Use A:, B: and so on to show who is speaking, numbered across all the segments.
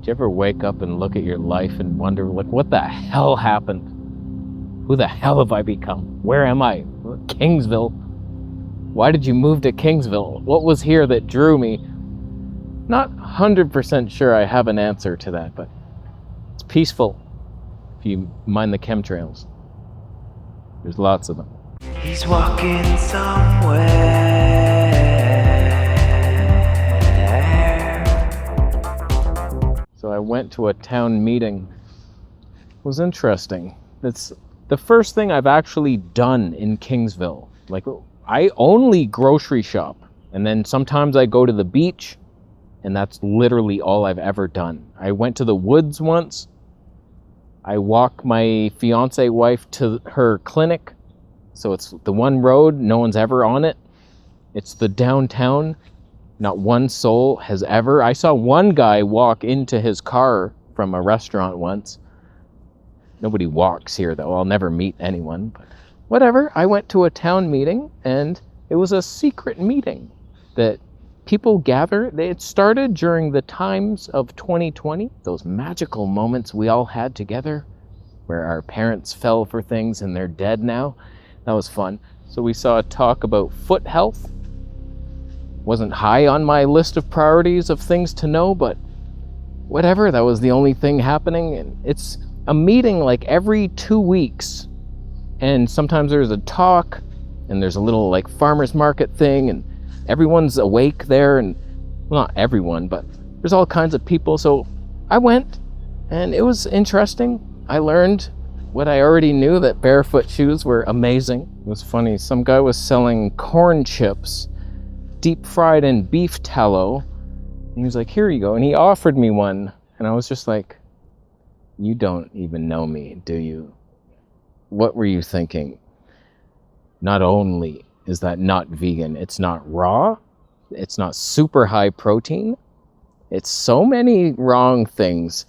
A: Do you ever wake up and look at your life and wonder, like, what the hell happened? Who the hell have I become? Where am I? Kingsville? Why did you move to Kingsville? What was here that drew me? Not 100% sure I have an answer to that, but it's peaceful if you mind the chemtrails. There's lots of them.
B: He's walking somewhere.
A: So I went to a town meeting. It was interesting. It's the first thing I've actually done in Kingsville. Like, I only grocery shop, and then sometimes I go to the beach, and that's literally all I've ever done. I went to the woods once. I walk my fiance wife to her clinic. So it's the one road, no one's ever on it. It's the downtown. Not one soul has ever. I saw one guy walk into his car from a restaurant once. Nobody walks here though. I'll never meet anyone, but whatever. I went to a town meeting, and it was a secret meeting that people gather. It started during the times of 2020, those magical moments we all had together where our parents fell for things and they're dead now. That was fun. So we saw a talk about foot health. Wasn't high on my list of priorities of things to know, but whatever, that was the only thing happening. And it's a meeting like every 2 weeks. And sometimes there's a talk, and there's a little like farmer's market thing, and everyone's awake there. And well, not everyone, but there's all kinds of people. So I went, and it was interesting. I learned what I already knew, that barefoot shoes were amazing. It was funny. Some guy was selling corn chips, deep fried in beef tallow. And he was like, here you go. And he offered me one. And I was just like, you don't even know me, do you? What were you thinking? Not only is that not vegan, it's not raw, it's not super high protein, it's so many wrong things.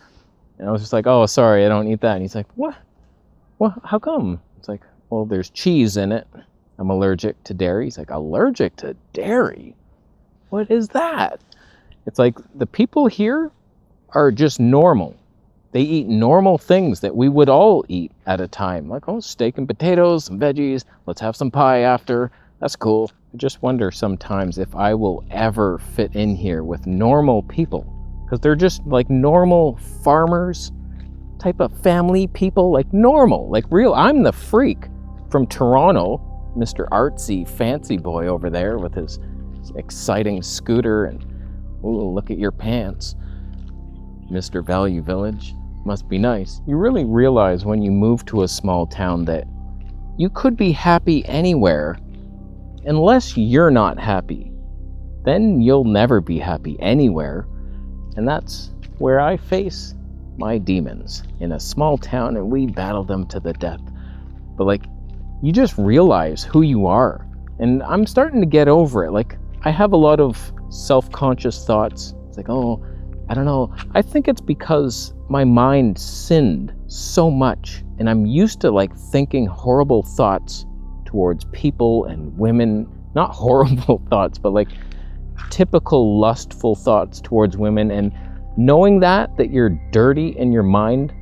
A: And I was just like, oh, sorry, I don't eat that. And he's like, what? Well, how come? It's like, well, there's cheese in it. I'm allergic to dairy. He's like, allergic to dairy? What is that? It's like the people here are just normal. They eat normal things that we would all eat at a time. Like, oh, steak and potatoes, some veggies, let's have some pie after. That's cool. I just wonder sometimes if I will ever fit in here with normal people. Because they're just like normal farmers, type of family people, like normal, like real. I'm the freak from Toronto, Mr. Artsy Fancy Boy over there with his exciting scooter and, ooh, look at your pants. Mr. Value Village, must be nice. You really realize when you move to a small town that you could be happy anywhere unless you're not happy. Then you'll never be happy anywhere. And that's where I face my demons, in a small town, and we battle them to the death. But like, you just realize who you are. And I'm starting to get over it. Like, I have a lot of self-conscious thoughts. It's like, oh, I don't know. I think it's because my mind sinned so much, and I'm used to like thinking horrible thoughts towards people and women. Not horrible thoughts, but like typical lustful thoughts towards women. And knowing that you're dirty in your mind,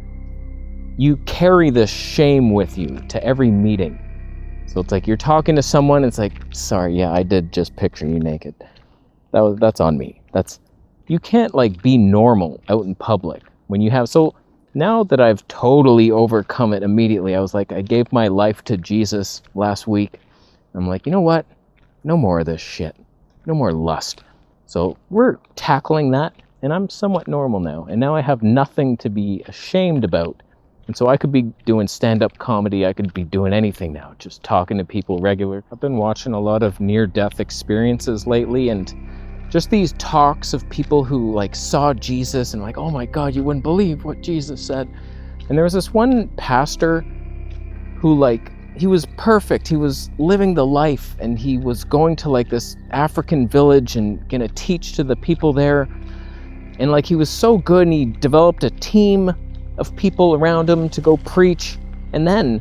A: you carry this shame with you to every meeting. So it's like you're talking to someone, it's like, sorry, yeah, I did just picture you naked. That's on me. You can't like be normal out in public when you have. So now that I've totally overcome it immediately, I was like, I gave my life to Jesus last week. I'm like, you know what? No more of this shit. No more lust. So we're tackling that, and I'm somewhat normal now. And now I have nothing to be ashamed about. And so I could be doing stand-up comedy. I could be doing anything now, just talking to people regular. I've been watching a lot of near-death experiences lately, and just these talks of people who like saw Jesus and like, oh my God, you wouldn't believe what Jesus said. And there was this one pastor who like, he was perfect. He was living the life, and he was going to like this African village and gonna teach to the people there. And like, he was so good, and he developed a team of people around him to go preach. And then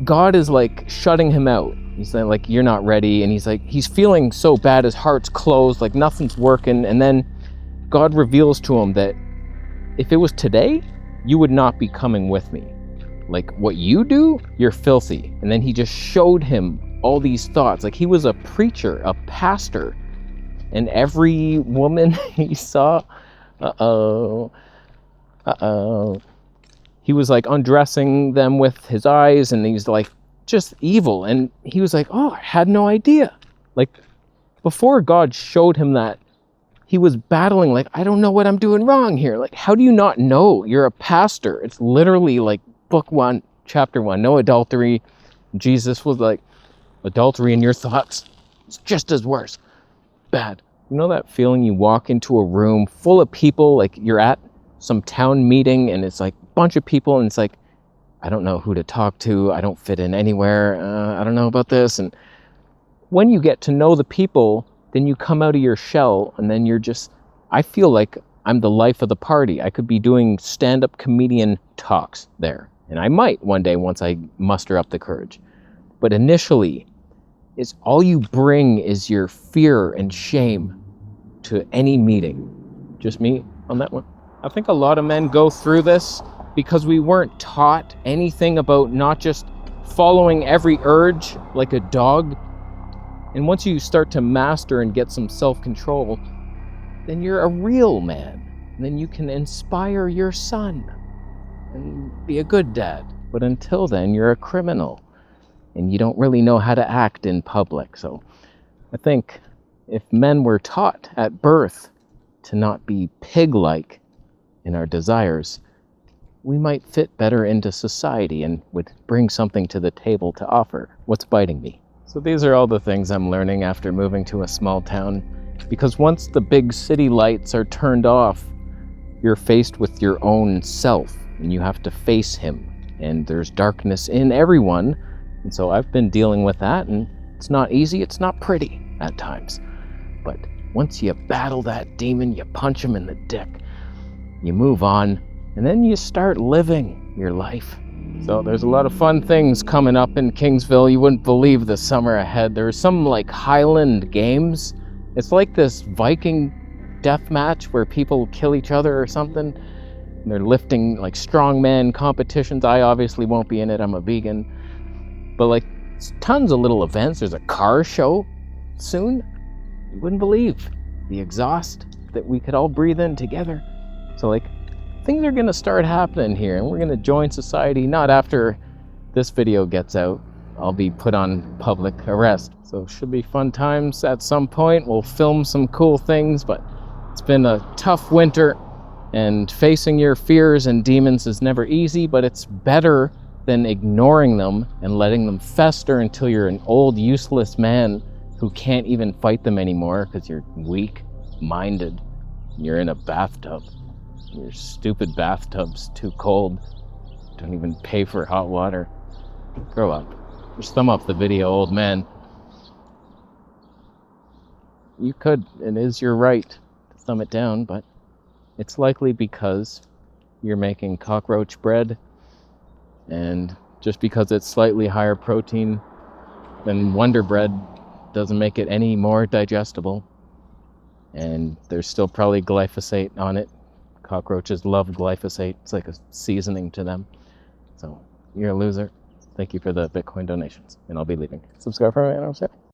A: God is like shutting him out. He's like, you're not ready. And he's like, he's feeling so bad. His heart's closed, like nothing's working. And then God reveals to him that if it was today, you would not be coming with me. Like, what you do, you're filthy. And then he just showed him all these thoughts. Like, he was a preacher, a pastor. And every woman he saw, he was like undressing them with his eyes, and he's like just evil. And he was like, oh, I had no idea. Like, before God showed him that, he was battling like, I don't know what I'm doing wrong here. Like, how do you not know? You're a pastor. It's literally like book 1, chapter 1, no adultery. Jesus was like, adultery in your thoughts, it's just as worse. Bad. You know that feeling you walk into a room full of people, like you're at some town meeting and it's like a bunch of people and it's like, I don't know who to talk to. I don't fit in anywhere. I don't know about this. And when you get to know the people, then you come out of your shell and then you're just, I feel like I'm the life of the party. I could be doing stand-up comedian talks there. And I might one day once I muster up the courage. But initially, it's all you bring is your fear and shame to any meeting. Just me on that one. I think a lot of men go through this because we weren't taught anything about not just following every urge like a dog. And once you start to master and get some self-control, then you're a real man. And then you can inspire your son and be a good dad. But until then, you're a criminal. And you don't really know how to act in public. So I think if men were taught at birth to not be pig-like in our desires, we might fit better into society and would bring something to the table to offer. What's biting me? So these are all the things I'm learning after moving to a small town. Because once the big city lights are turned off, you're faced with your own self and you have to face him. And there's darkness in everyone. And so I've been dealing with that, and it's not easy, it's not pretty at times. But once you battle that demon, you punch him in the dick, you move on, and then you start living your life. So there's a lot of fun things coming up in Kingsville. You wouldn't believe the summer ahead. There's some like Highland games. It's like this Viking death match where people kill each other or something. And they're lifting like strongman competitions. I obviously won't be in it, I'm a vegan. But like tons of little events. There's a car show soon. You wouldn't believe the exhaust that we could all breathe in together. So like things are gonna start happening here, and we're gonna join society. Not after this video gets out. I'll be put on public arrest. So should be fun times at some point. We'll film some cool things, but it's been a tough winter, and facing your fears and demons is never easy, but it's better than ignoring them and letting them fester until you're an old, useless man who can't even fight them anymore because you're weak-minded. You're in a bathtub. Your stupid bathtub's too cold. Don't even pay for hot water. Grow up. Just thumb up the video, old man. You could, it is your right to thumb it down, but it's likely because you're making cockroach bread, and just because it's slightly higher protein than Wonder Bread doesn't make it any more digestible. And there's still probably glyphosate on it. Cockroaches love glyphosate. It's like a seasoning to them. So you're a loser. Thank you for the Bitcoin donations, and I'll be leaving. Subscribe for more, and I'll see you.